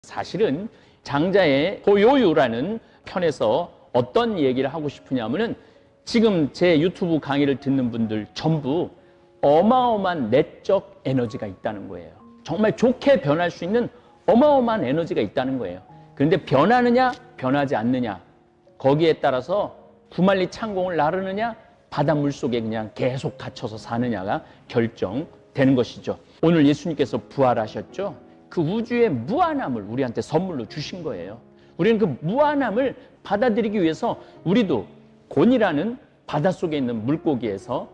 사실은 장자의 고요유라는 편에서 어떤 얘기를 하고 싶으냐면은 지금 제 유튜브 강의를 듣는 분들 전부 어마어마한 내적 에너지가 있다는 거예요. 정말 좋게 변할 수 있는 어마어마한 에너지가 있다는 거예요. 그런데 변하느냐 변하지 않느냐, 거기에 따라서 구만리 창공을 나르느냐 바닷물 속에 그냥 계속 갇혀서 사느냐가 결정되는 것이죠. 오늘 예수님께서 부활하셨죠. 그 우주의 무한함을 우리한테 선물로 주신 거예요. 우리는 그 무한함을 받아들이기 위해서 우리도 곤이라는 바닷속에 있는 물고기에서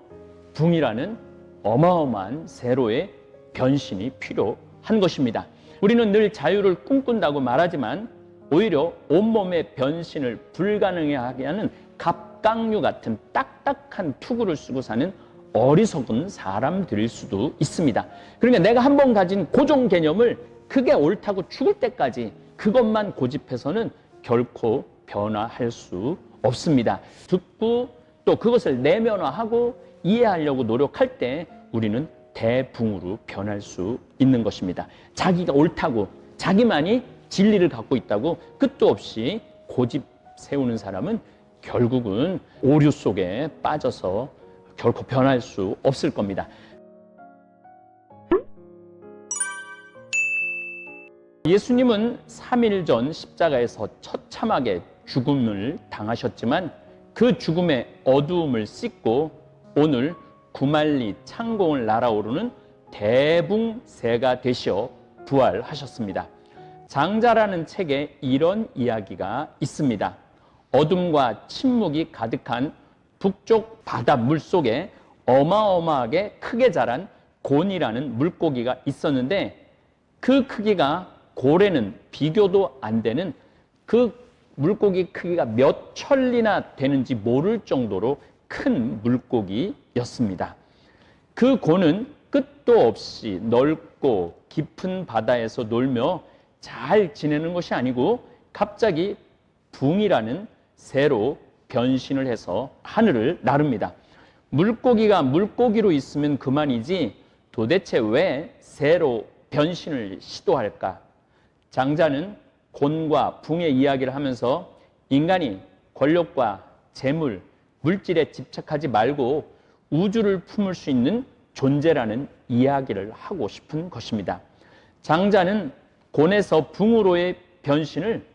붕이라는 어마어마한 세로의 변신이 필요한 것입니다. 우리는 늘 자유를 꿈꾼다고 말하지만 오히려 온몸의 변신을 불가능하게 하는 갑각류 같은 딱딱한 투구를 쓰고 사는 어리석은 사람들일 수도 있습니다. 그러니까 내가 한번 가진 고정 개념을 그게 옳다고 죽을 때까지 그것만 고집해서는 결코 변화할 수 없습니다. 듣고 또 그것을 내면화하고 이해하려고 노력할 때 우리는 대붕으로 변할 수 있는 것입니다. 자기가 옳다고, 자기만이 진리를 갖고 있다고 끝도 없이 고집 세우는 사람은 결국은 오류 속에 빠져서 결코 변할 수 없을 겁니다. 예수님은 3일 전 십자가에서 처참하게 죽음을 당하셨지만 그 죽음의 어두움을 씻고 오늘 구만리 창공을 날아오르는 대붕새가 되시어 부활하셨습니다. 장자라는 책에 이런 이야기가 있습니다. 어둠과 침묵이 가득한 북쪽 바다 물속에 어마어마하게 크게 자란 곤이라는 물고기가 있었는데 그 크기가 고래는 비교도 안 되는 그 물고기 크기가 몇 천리나 되는지 모를 정도로 큰 물고기였습니다. 그 곤은 끝도 없이 넓고 깊은 바다에서 놀며 잘 지내는 것이 아니고 갑자기 붕이라는 새로 변신을 해서 하늘을 나릅니다. 물고기가 물고기로 있으면 그만이지 도대체 왜 새로 변신을 시도할까? 장자는 곤과 붕의 이야기를 하면서 인간이 권력과 재물, 물질에 집착하지 말고 우주를 품을 수 있는 존재라는 이야기를 하고 싶은 것입니다. 장자는 곤에서 붕으로의 변신을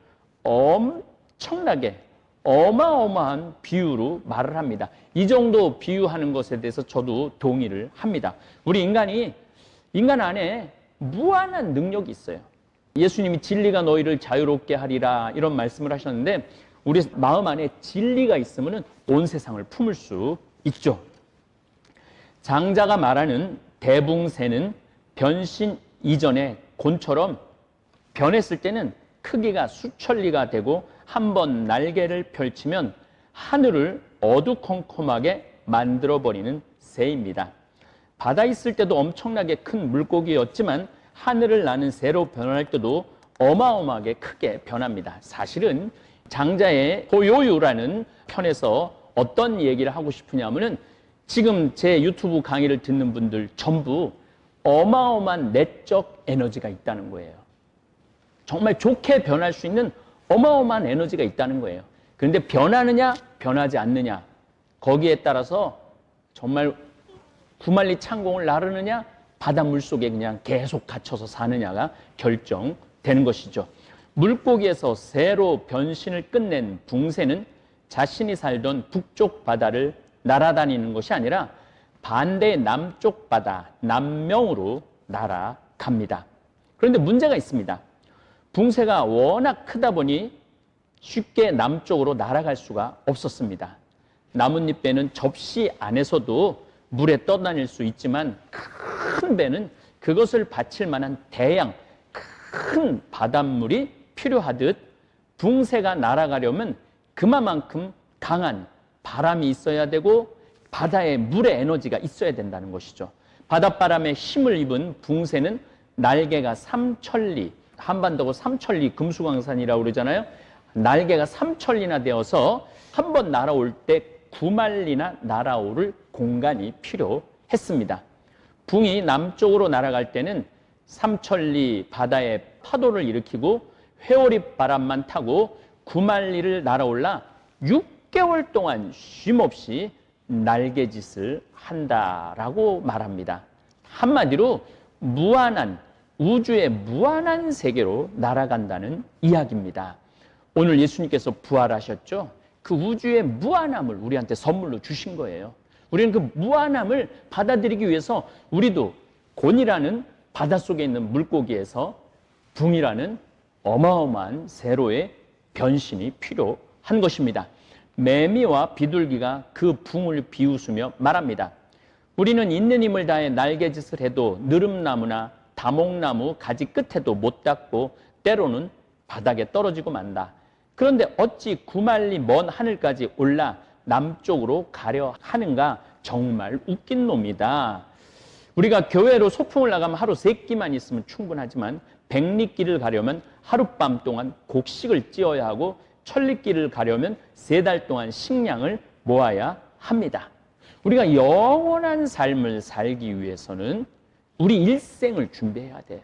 엄청나게 어마어마한 비유로 말을 합니다. 이 정도 비유하는 것에 대해서 저도 동의를 합니다. 우리 인간 안에 무한한 능력이 있어요. 예수님이 진리가 너희를 자유롭게 하리라 이런 말씀을 하셨는데 우리 마음 안에 진리가 있으면 온 세상을 품을 수 있죠. 장자가 말하는 대붕새는 변신 이전에 곤처럼 변했을 때는 크기가 수천리가 되고 한번 날개를 펼치면 하늘을 어두컴컴하게 만들어버리는 새입니다. 바다에 있을 때도 엄청나게 큰 물고기였지만 하늘을 나는 새로 변할 때도 어마어마하게 크게 변합니다. 사실은 장자의 고요유라는 편에서 어떤 얘기를 하고 싶으냐면은 지금 제 유튜브 강의를 듣는 분들 전부 어마어마한 내적 에너지가 있다는 거예요. 정말 좋게 변할 수 있는 어마어마한 에너지가 있다는 거예요. 그런데 변하느냐 변하지 않느냐, 거기에 따라서 정말 구만리 창공을 나르느냐 바닷물 속에 그냥 계속 갇혀서 사느냐가 결정되는 것이죠. 물고기에서 새로 변신을 끝낸 붕새는 자신이 살던 북쪽 바다를 날아다니는 것이 아니라 반대 남쪽 바다 남명으로 날아갑니다. 그런데 문제가 있습니다. 붕새가 워낙 크다 보니 쉽게 남쪽으로 날아갈 수가 없었습니다. 나뭇잎배는 접시 안에서도 물에 떠다닐 수 있지만 큰 배는 그것을 받칠 만한 대양 큰 바닷물이 필요하듯 붕새가 날아가려면 그만큼 강한 바람이 있어야 되고 바다에 물의 에너지가 있어야 된다는 것이죠. 바닷바람에 힘을 입은 붕새는 날개가 3천리, 한반도고 3천리 금수강산이라고 그러잖아요. 날개가 3천리나 되어서 한 번 날아올 때 9만리나 날아오를 공간이 필요했습니다. 붕이 남쪽으로 날아갈 때는 3천리 바다의 파도를 일으키고 회오리 바람만 타고 구말리를 날아올라 6개월 동안 쉼없이 날개짓을 한다라고 말합니다. 한마디로 무한한, 우주의 무한한 세계로 날아간다는 이야기입니다. 오늘 예수님께서 부활하셨죠? 그 우주의 무한함을 우리한테 선물로 주신 거예요. 우리는 그 무한함을 받아들이기 위해서 우리도 곤이라는 바닷속에 있는 물고기에서 붕이라는 어마어마한 세로의 변신이 필요한 것입니다. 매미와 비둘기가 그 붕을 비웃으며 말합니다. 우리는 있는 힘을 다해 날개짓을 해도 느릅나무나 다목나무 가지 끝에도 못 닿고 때로는 바닥에 떨어지고 만다. 그런데 어찌 구말리 먼 하늘까지 올라 남쪽으로 가려 하는가? 정말 웃긴 놈이다. 우리가 교회로 소풍을 나가면 하루 3끼만 있으면 충분하지만 백리길을 가려면 하룻밤 동안 곡식을 찧어야 하고 천리길을 가려면 3달 동안 식량을 모아야 합니다. 우리가 영원한 삶을 살기 위해서는 우리 일생을 준비해야 돼요.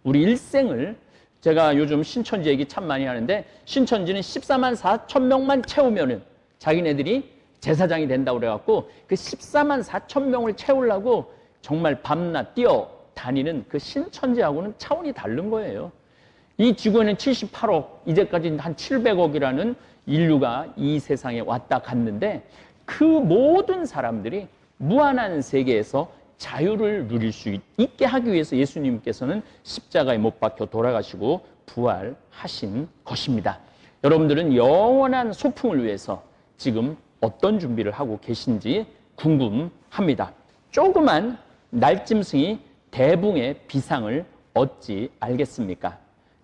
우리 일생을, 제가 요즘 신천지 얘기 참 많이 하는데, 신천지는 14만 4천 명만 채우면은 자기네들이 제사장이 된다고 그래갖고 그 14만 4천 명을 채우려고 정말 밤낮 뛰어다니는 그 신천지하고는 차원이 다른 거예요. 이 지구에는 78억, 이제까지 한 700억이라는 인류가 이 세상에 왔다 갔는데, 그 모든 사람들이 무한한 세계에서 자유를 누릴 수 있게 하기 위해서 예수님께서는 십자가에 못 박혀 돌아가시고 부활하신 것입니다. 여러분들은 영원한 소풍을 위해서 지금 어떤 준비를 하고 계신지 궁금합니다. 조그만 날짐승이 대붕의 비상을 어찌 알겠습니까?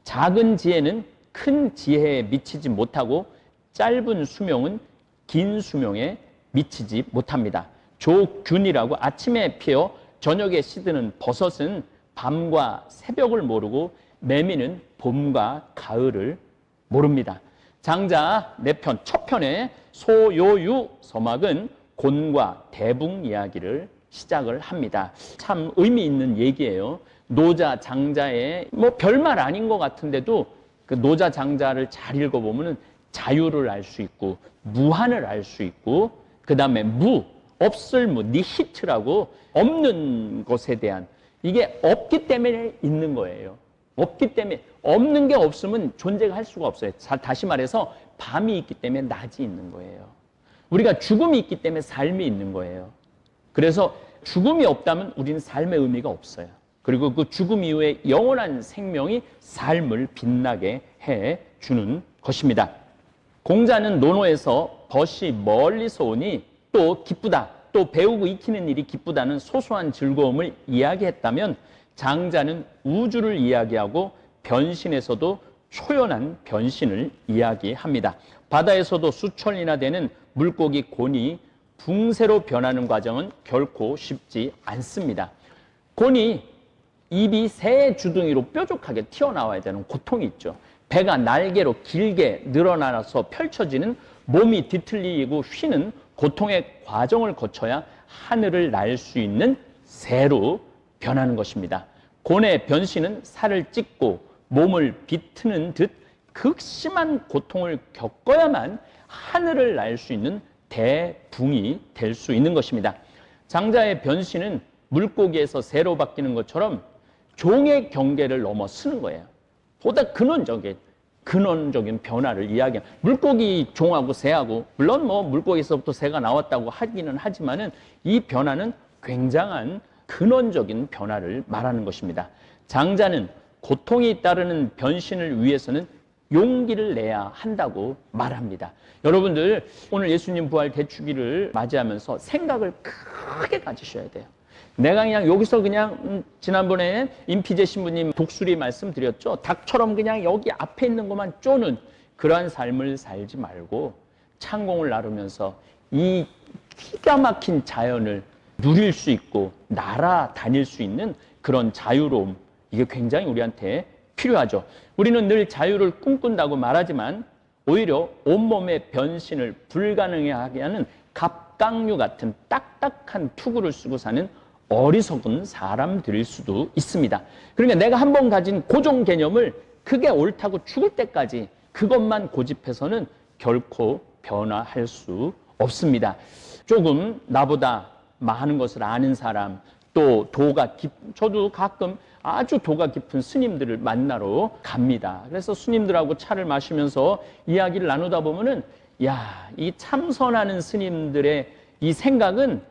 작은 지혜는 큰 지혜에 미치지 못하고 짧은 수명은 긴 수명에 미치지 못합니다. 조균이라고 아침에 피어 저녁에 시드는 버섯은 밤과 새벽을 모르고 매미는 봄과 가을을 모릅니다. 장자 4편, 첫 편의 소요유 서막은 곤과 대붕 이야기를 시작을 합니다. 참 의미 있는 얘기예요. 노자, 장자의 별말 아닌 것 같은데도 그 노자, 장자를 잘 읽어보면 자유를 알 수 있고 무한을 알 수 있고, 그 다음에 없을 니히트라고 없는 것에 대한, 이게 없기 때문에 있는 거예요. 없기 때문에, 없는 게 없으면 존재가 할 수가 없어요. 다시 말해서 밤이 있기 때문에 낮이 있는 거예요. 우리가 죽음이 있기 때문에 삶이 있는 거예요. 그래서 죽음이 없다면 우리는 삶의 의미가 없어요. 그리고 그 죽음 이후에 영원한 생명이 삶을 빛나게 해주는 것입니다. 공자는 논어에서 벗이 멀리서 오니 또 기쁘다, 또 배우고 익히는 일이 기쁘다는 소소한 즐거움을 이야기했다면, 장자는 우주를 이야기하고 변신에서도 초연한 변신을 이야기합니다. 바다에서도 수천이나 되는 물고기 곤이 붕새로 변하는 과정은 결코 쉽지 않습니다. 곤이 입이 새 주둥이로 뾰족하게 튀어나와야 되는 고통이 있죠. 배가 날개로 길게 늘어나서 펼쳐지는, 몸이 뒤틀리고 휘는 고통의 과정을 거쳐야 하늘을 날 수 있는 새로 변하는 것입니다. 곤의 변신은 살을 찢고 몸을 비트는 듯 극심한 고통을 겪어야만 하늘을 날 수 있는 대붕이 될 수 있는 것입니다. 장자의 변신은 물고기에서 새로 바뀌는 것처럼 종의 경계를 넘어서는 거예요. 보다 근원적인 변화를 이야기합니다. 물고기 종하고 새하고, 물론 물고기에서부터 새가 나왔다고 하기는 하지만은 이 변화는 굉장한 근원적인 변화를 말하는 것입니다. 장자는 고통이 따르는 변신을 위해서는 용기를 내야 한다고 말합니다. 여러분들, 오늘 예수님 부활 대축일을 맞이하면서 생각을 크게 가지셔야 돼요. 내가 그냥 여기서 지난번에 임피제 신부님 독수리 말씀드렸죠. 닭처럼 그냥 여기 앞에 있는 것만 쪼는 그러한 삶을 살지 말고 창공을 나르면서 이 기가 막힌 자연을 누릴 수 있고 날아다닐 수 있는 그런 자유로움, 이게 굉장히 우리한테 필요하죠. 우리는 늘 자유를 꿈꾼다고 말하지만 오히려 온몸의 변신을 불가능하게 하는 갑각류 같은 딱딱한 투구를 쓰고 사는 어리석은 사람들일 수도 있습니다. 그러니까 내가 한번 가진 고정 개념을 그게 옳다고 죽을 때까지 그것만 고집해서는 결코 변화할 수 없습니다. 조금 나보다 많은 것을 아는 사람, 또 저도 가끔 아주 도가 깊은 스님들을 만나러 갑니다. 그래서 스님들하고 차를 마시면서 이야기를 나누다 보면은 이 참선하는 스님들의 이 생각은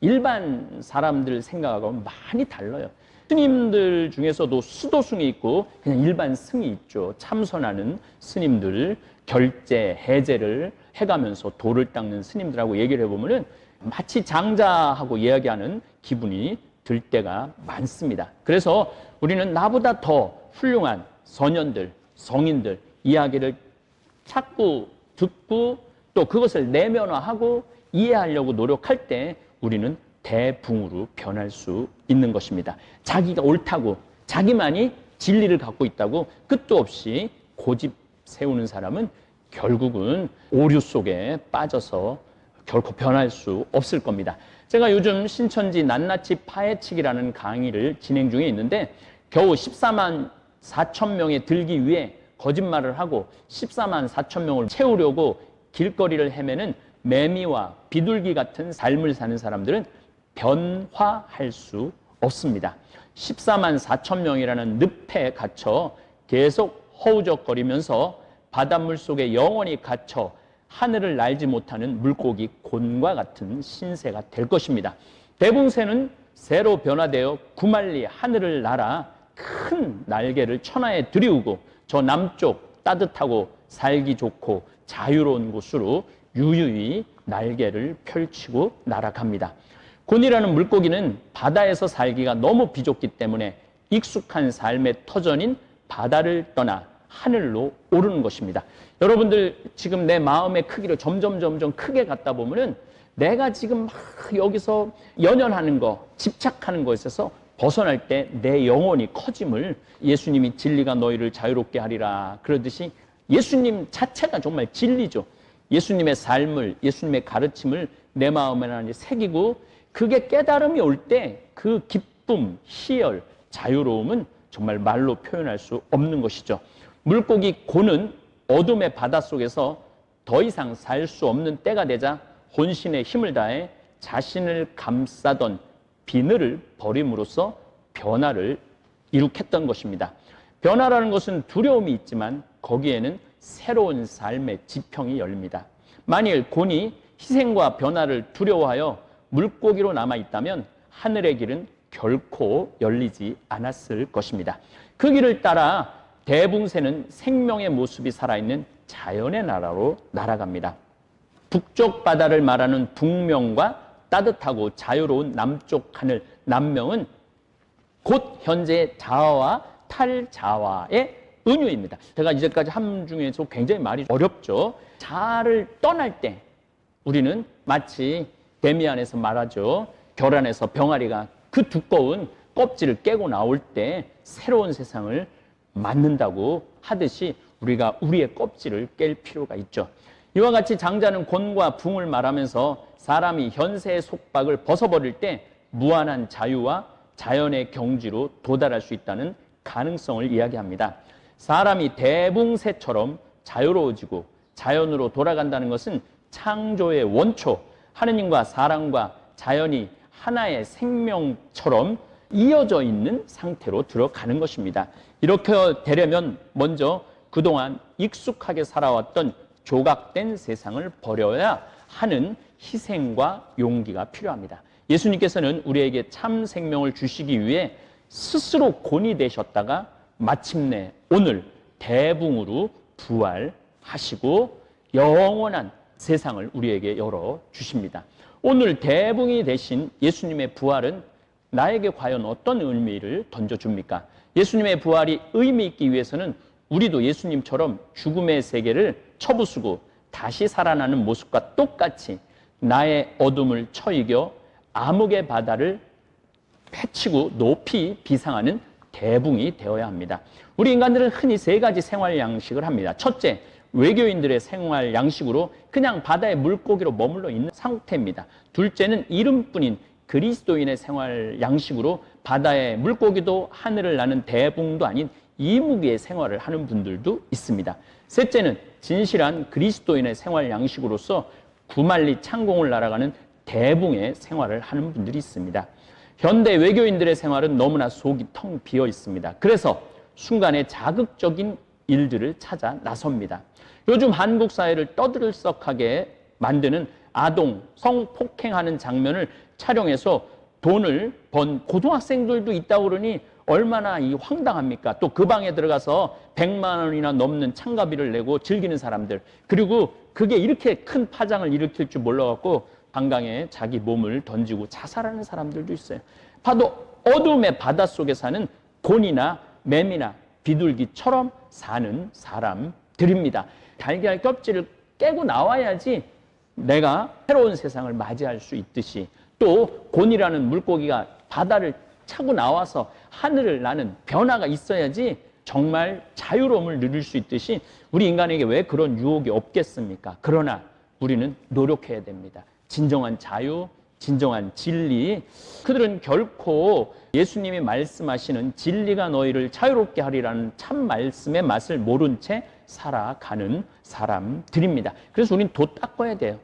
일반 사람들 생각하고 많이 달라요. 스님들 중에서도 수도승이 있고 그냥 일반 승이 있죠. 참선하는 스님들, 결제, 해제를 해가면서 도를 닦는 스님들하고 얘기를 해보면은 마치 장자하고 이야기하는 기분이 들 때가 많습니다. 그래서 우리는 나보다 더 훌륭한 선현들, 성인들 이야기를 자꾸 듣고 또 그것을 내면화하고 이해하려고 노력할 때 우리는 대붕으로 변할 수 있는 것입니다. 자기가 옳다고 자기만이 진리를 갖고 있다고 끝도 없이 고집 세우는 사람은 결국은 오류 속에 빠져서 결코 변할 수 없을 겁니다. 제가 요즘 신천지 낱낱이 파헤치기라는 강의를 진행 중에 있는데 겨우 14만 4천 명에 들기 위해 거짓말을 하고 14만 4천 명을 채우려고 길거리를 헤매는 매미와 비둘기 같은 삶을 사는 사람들은 변화할 수 없습니다. 14만 4천 명이라는 늪에 갇혀 계속 허우적거리면서 바닷물 속에 영원히 갇혀 하늘을 날지 못하는 물고기 곤과 같은 신세가 될 것입니다. 대붕새는 새로 변화되어 구말리 하늘을 날아 큰 날개를 천하에 들이우고 저 남쪽 따뜻하고 살기 좋고 자유로운 곳으로 유유히 날개를 펼치고 날아갑니다. 곤이라는 물고기는 바다에서 살기가 너무 비좁기 때문에 익숙한 삶의 터전인 바다를 떠나 하늘로 오르는 것입니다. 여러분들 지금 내 마음의 크기를 점점 크게 갖다 보면은 내가 지금 막 여기서 연연하는 거, 집착하는 것에 있어서 벗어날 때 내 영혼이 커짐을 예수님이 진리가 너희를 자유롭게 하리라 그러듯이 예수님 자체가 정말 진리죠. 예수님의 삶을, 예수님의 가르침을 내 마음에 새기고 그게 깨달음이 올 때 그 기쁨, 희열, 자유로움은 정말 말로 표현할 수 없는 것이죠. 물고기 곤은 어둠의 바닷속에서 더 이상 살 수 없는 때가 되자 혼신의 힘을 다해 자신을 감싸던 비늘을 버림으로써 변화를 이룩했던 것입니다. 변화라는 것은 두려움이 있지만 거기에는 새로운 삶의 지평이 열립니다. 만일 곤이 희생과 변화를 두려워하여 물고기로 남아있다면 하늘의 길은 결코 열리지 않았을 것입니다. 그 길을 따라 대붕새는 생명의 모습이 살아있는 자연의 나라로 날아갑니다. 북쪽 바다를 말하는 북명과 따뜻하고 자유로운 남쪽 하늘 남명은 곧 현재의 자아와 탈자아의 은유입니다. 제가 이제까지 한 중에서 굉장히 말이 어렵죠. 자아를 떠날 때 우리는 마치 데미안에서 말하죠. 결안에서 병아리가 그 두꺼운 껍질을 깨고 나올 때 새로운 세상을 맞는다고 하듯이 우리가 우리의 껍질을 깰 필요가 있죠. 이와 같이 장자는 곤과 붕을 말하면서 사람이 현세의 속박을 벗어버릴 때 무한한 자유와 자연의 경지로 도달할 수 있다는 가능성을 이야기합니다. 사람이 대붕새처럼 자유로워지고 자연으로 돌아간다는 것은 창조의 원초, 하느님과 사람과 자연이 하나의 생명처럼 이어져 있는 상태로 들어가는 것입니다. 이렇게 되려면 먼저 그동안 익숙하게 살아왔던 조각된 세상을 버려야 하는 희생과 용기가 필요합니다. 예수님께서는 우리에게 참 생명을 주시기 위해 스스로 곤이 되셨다가 마침내 오늘 대붕으로 부활하시고 영원한 세상을 우리에게 열어주십니다. 오늘 대붕이 되신 예수님의 부활은 나에게 과연 어떤 의미를 던져줍니까? 예수님의 부활이 의미 있기 위해서는 우리도 예수님처럼 죽음의 세계를 쳐부수고 다시 살아나는 모습과 똑같이 나의 어둠을 쳐이겨 암흑의 바다를 헤치고 높이 비상하는 대붕이 되어야 합니다. 우리 인간들은 흔히 세 가지 생활 양식을 합니다. 첫째, 외교인들의 생활 양식으로 그냥 바다의 물고기로 머물러 있는 상태입니다. 둘째는 이름뿐인 그리스도인의 생활 양식으로 바다의 물고기도 하늘을 나는 대붕도 아닌 이무기의 생활을 하는 분들도 있습니다. 셋째는 진실한 그리스도인의 생활 양식으로서 구만리 창공을 날아가는 대붕의 생활을 하는 분들이 있습니다. 현대 외교인들의 생활은 너무나 속이 텅 비어 있습니다. 그래서 순간에 자극적인 일들을 찾아 나섭니다. 요즘 한국 사회를 떠들썩하게 만드는 아동, 성폭행하는 장면을 촬영해서 돈을 번 고등학생들도 있다고 그러니 얼마나 이 황당합니까? 또 그 방에 들어가서 100만 원이나 넘는 참가비를 내고 즐기는 사람들. 그리고 그게 이렇게 큰 파장을 일으킬 줄 몰라갖고 한강에 자기 몸을 던지고 자살하는 사람들도 있어요. 봐도 어둠의 바닷속에 사는 곤이나 매미나 비둘기처럼 사는 사람들입니다. 달걀 껍질을 깨고 나와야지 내가 새로운 세상을 맞이할 수 있듯이, 또 곤이라는 물고기가 바다를 차고 나와서 하늘을 나는 변화가 있어야지 정말 자유로움을 누릴 수 있듯이 우리 인간에게 왜 그런 유혹이 없겠습니까? 그러나 우리는 노력해야 됩니다. 진정한 자유, 진정한 진리. 그들은 결코 예수님이 말씀하시는 진리가 너희를 자유롭게 하리라는 참 말씀의 맛을 모른 채 살아가는 사람들입니다. 그래서 우리는 도 닦아야 돼요.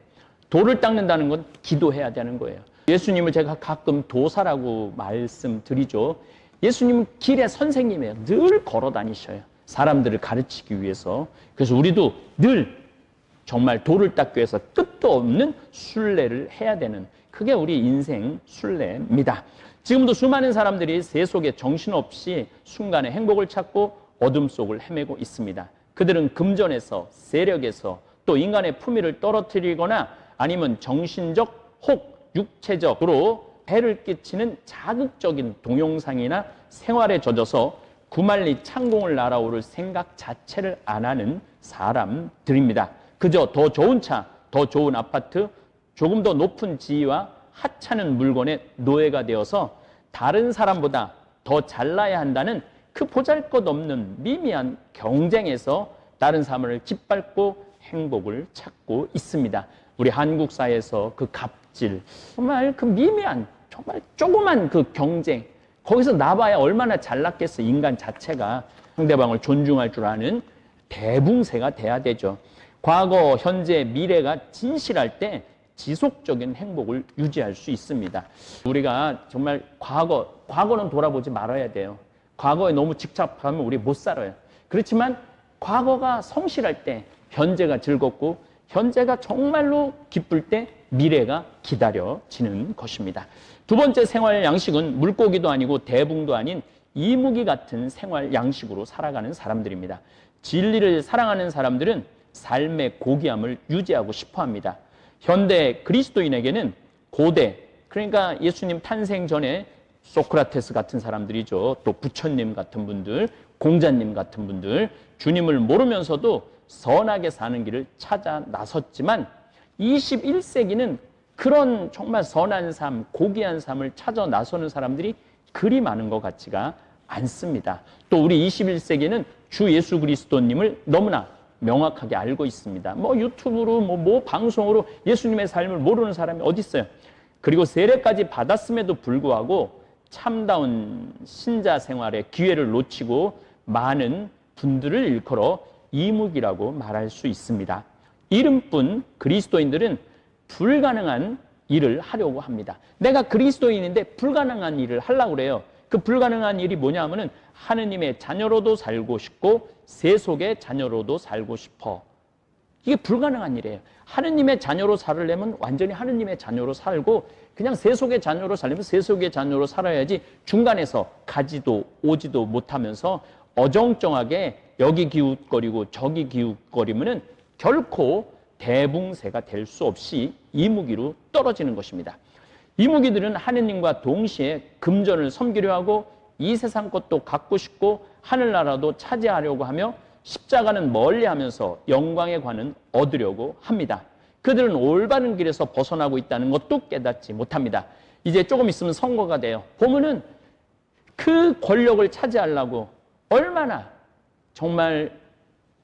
도를 닦는다는 건 기도해야 되는 거예요. 예수님을 제가 가끔 도사라고 말씀드리죠. 예수님은 길의 선생님이에요. 늘 걸어 다니셔요. 사람들을 가르치기 위해서. 그래서 우리도 늘 정말 도를 닦기 위해서 끝도 없는 순례를 해야 되는, 그게 우리 인생 순례입니다. 지금도 수많은 사람들이 세 속에 정신없이 순간의 행복을 찾고 어둠 속을 헤매고 있습니다. 그들은 금전에서, 세력에서, 또 인간의 품위를 떨어뜨리거나 아니면 정신적 혹 육체적으로 해를 끼치는 자극적인 동영상이나 생활에 젖어서 구만리 창공을 날아오를 생각 자체를 안 하는 사람들입니다. 그저 더 좋은 차, 더 좋은 아파트, 조금 더 높은 지위와 하찮은 물건의 노예가 되어서 다른 사람보다 더 잘나야 한다는 그 보잘것없는 미미한 경쟁에서 다른 사람을 짓밟고 행복을 찾고 있습니다. 우리 한국 사회에서 그 갑질, 정말 그 미미한, 정말 조그만 그 경쟁, 거기서 나봐야 얼마나 잘났겠어. 인간 자체가 상대방을 존중할 줄 아는 대붕세가 돼야 되죠. 과거, 현재, 미래가 진실할 때 지속적인 행복을 유지할 수 있습니다. 우리가 정말 과거는 돌아보지 말아야 돼요. 과거에 너무 집착하면 우리 못 살아요. 그렇지만 과거가 성실할 때 현재가 즐겁고, 현재가 정말로 기쁠 때 미래가 기다려지는 것입니다. 두 번째 생활 양식은 물고기도 아니고 대붕도 아닌 이무기 같은 생활 양식으로 살아가는 사람들입니다. 진리를 사랑하는 사람들은 삶의 고귀함을 유지하고 싶어 합니다. 현대 그리스도인에게는 고대, 그러니까 예수님 탄생 전에 소크라테스 같은 사람들이죠. 또 부처님 같은 분들, 공자님 같은 분들, 주님을 모르면서도 선하게 사는 길을 찾아 나섰지만 21세기는 그런 정말 선한 삶, 고귀한 삶을 찾아 나서는 사람들이 그리 많은 것 같지가 않습니다. 또 우리 21세기는 주 예수 그리스도님을 너무나 명확하게 알고 있습니다. 뭐 유튜브로 뭐 방송으로 예수님의 삶을 모르는 사람이 어디 있어요? 그리고 세례까지 받았음에도 불구하고 참다운 신자 생활의 기회를 놓치고 많은 분들을 일컬어 이무기라고 말할 수 있습니다. 이름뿐 그리스도인들은 불가능한 일을 하려고 합니다. 내가 그리스도인인데 불가능한 일을 하려고 그래요. 그 불가능한 일이 뭐냐 하면은 하느님의 자녀로도 살고 싶고 세속의 자녀로도 살고 싶어. 이게 불가능한 일이에요. 하느님의 자녀로 살려면 완전히 하느님의 자녀로 살고, 그냥 세속의 자녀로 살려면 세속의 자녀로 살아야지 중간에서 가지도 오지도 못하면서 어정쩡하게 여기 기웃거리고 저기 기웃거리면은 결코 대붕세가 될 수 없이 이무기로 떨어지는 것입니다. 이무기들은 하느님과 동시에 금전을 섬기려 하고 이 세상 것도 갖고 싶고 하늘나라도 차지하려고 하며 십자가는 멀리하면서 영광의 관은 얻으려고 합니다. 그들은 올바른 길에서 벗어나고 있다는 것도 깨닫지 못합니다. 이제 조금 있으면 선거가 돼요. 보면은 그 권력을 차지하려고 얼마나 정말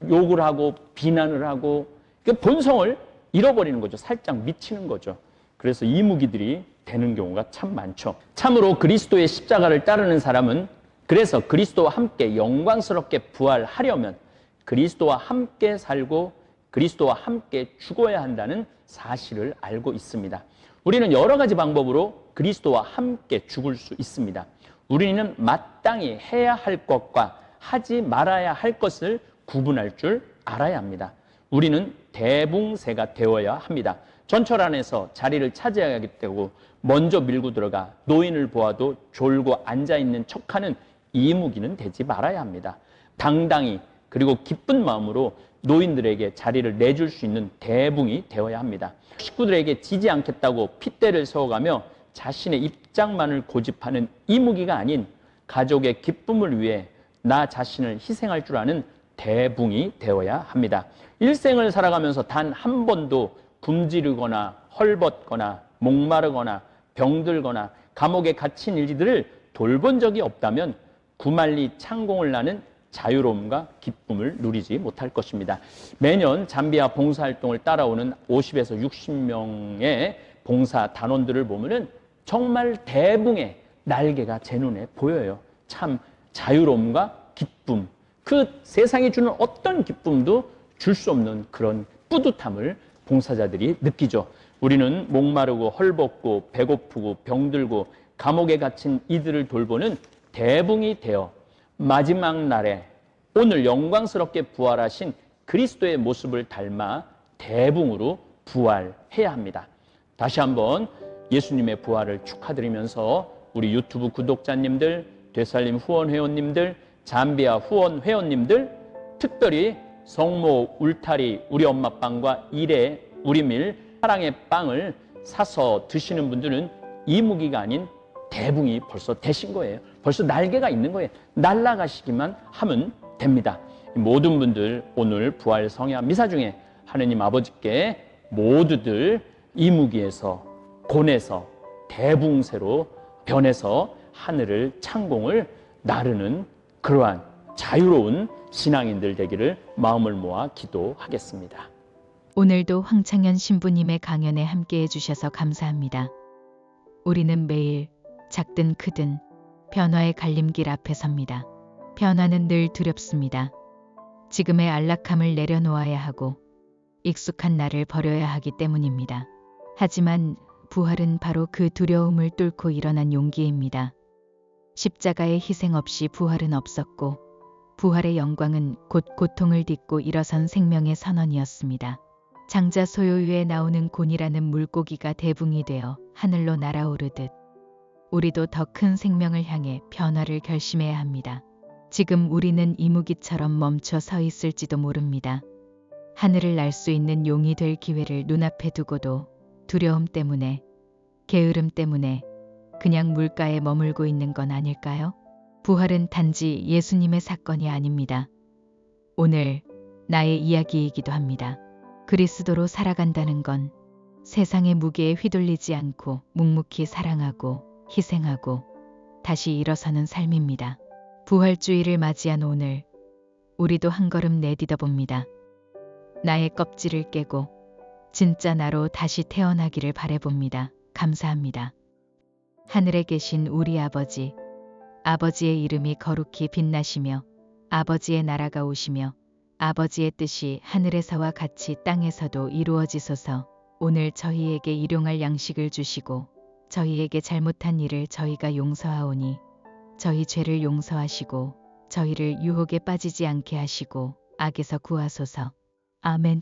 욕을 하고 비난을 하고 그 본성을 잃어버리는 거죠. 살짝 미치는 거죠. 그래서 이무기들이 되는 경우가 참 많죠. 참으로 그리스도의 십자가를 따르는 사람은 그래서 그리스도와 함께 영광스럽게 부활하려면 그리스도와 함께 살고 그리스도와 함께 죽어야 한다는 사실을 알고 있습니다. 우리는 여러 가지 방법으로 그리스도와 함께 죽을 수 있습니다. 우리는 마땅히 해야 할 것과 하지 말아야 할 것을 구분할 줄 알아야 합니다. 우리는 대붕새가 되어야 합니다. 전철 안에서 자리를 차지하게 되고 먼저 밀고 들어가 노인을 보아도 졸고 앉아있는 척하는 이무기는 되지 말아야 합니다. 당당히 그리고 기쁜 마음으로 노인들에게 자리를 내줄 수 있는 대붕이 되어야 합니다. 식구들에게 지지 않겠다고 핏대를 세워가며 자신의 입장만을 고집하는 이무기가 아닌 가족의 기쁨을 위해 나 자신을 희생할 줄 아는 대붕이 되어야 합니다. 일생을 살아가면서 단 한 번도 굶주리거나 헐벗거나 목마르거나 병들거나 감옥에 갇힌 일들을 돌본 적이 없다면 구말리 창공을 나는 자유로움과 기쁨을 누리지 못할 것입니다. 매년 잠비아 봉사활동을 따라오는 50에서 60명의 봉사 단원들을 보면은 정말 대붕의 날개가 제 눈에 보여요. 참 자유로움과 기쁨, 그 세상이 주는 어떤 기쁨도 줄 수 없는 그런 뿌듯함을 봉사자들이 느끼죠. 우리는 목마르고 헐벗고 배고프고 병들고 감옥에 갇힌 이들을 돌보는 대붕이 되어 마지막 날에 오늘 영광스럽게 부활하신 그리스도의 모습을 닮아 대붕으로 부활해야 합니다. 다시 한번 예수님의 부활을 축하드리면서 우리 유튜브 구독자님들, 되살림 후원 회원님들, 잠비아 후원 회원님들, 특별히 성모 울타리 우리 엄마빵과 일의 우리밀 사랑의 빵을 사서 드시는 분들은 이무기가 아닌 대붕이 벌써 되신 거예요. 벌써 날개가 있는 거예요. 날아가시기만 하면 됩니다. 모든 분들 오늘 부활 성야 미사 중에 하느님 아버지께 모두들 이무기에서 곤에서 대붕새로 변해서 하늘을 창공을 나르는 그러한 자유로운 신앙인들 되기를 마음을 모아 기도하겠습니다. 오늘도 황창현 신부님의 강연에 함께해 주셔서 감사합니다. 우리는 매일 작든 크든 변화의 갈림길 앞에 섭니다. 변화는 늘 두렵습니다. 지금의 안락함을 내려놓아야 하고 익숙한 나를 버려야 하기 때문입니다. 하지만 부활은 바로 그 두려움을 뚫고 일어난 용기입니다. 십자가의 희생 없이 부활은 없었고 부활의 영광은 곧 고통을 딛고 일어선 생명의 선언이었습니다. 장자 소요유에 나오는 곤이라는 물고기가 대붕이 되어 하늘로 날아오르듯 우리도 더 큰 생명을 향해 변화를 결심해야 합니다. 지금 우리는 이무기처럼 멈춰 서 있을지도 모릅니다. 하늘을 날 수 있는 용이 될 기회를 눈앞에 두고도 두려움 때문에, 게으름 때문에 그냥 물가에 머물고 있는 건 아닐까요? 부활은 단지 예수님의 사건이 아닙니다. 오늘 나의 이야기이기도 합니다. 그리스도로 살아간다는 건 세상의 무게에 휘둘리지 않고 묵묵히 사랑하고 희생하고 다시 일어서는 삶입니다. 부활주의를 맞이한 오늘, 우리도 한 걸음 내딛어 봅니다. 나의 껍질을 깨고 진짜 나로 다시 태어나기를 바라봅니다. 감사합니다. 하늘에 계신 우리 아버지, 아버지의 이름이 거룩히 빛나시며 아버지의 나라가 오시며 아버지의 뜻이 하늘에서와 같이 땅에서도 이루어지소서. 오늘 저희에게 일용할 양식을 주시고 저희에게 잘못한 일을 저희가 용서하오니 저희 죄를 용서하시고 저희를 유혹에 빠지지 않게 하시고 악에서 구하소서. 아멘.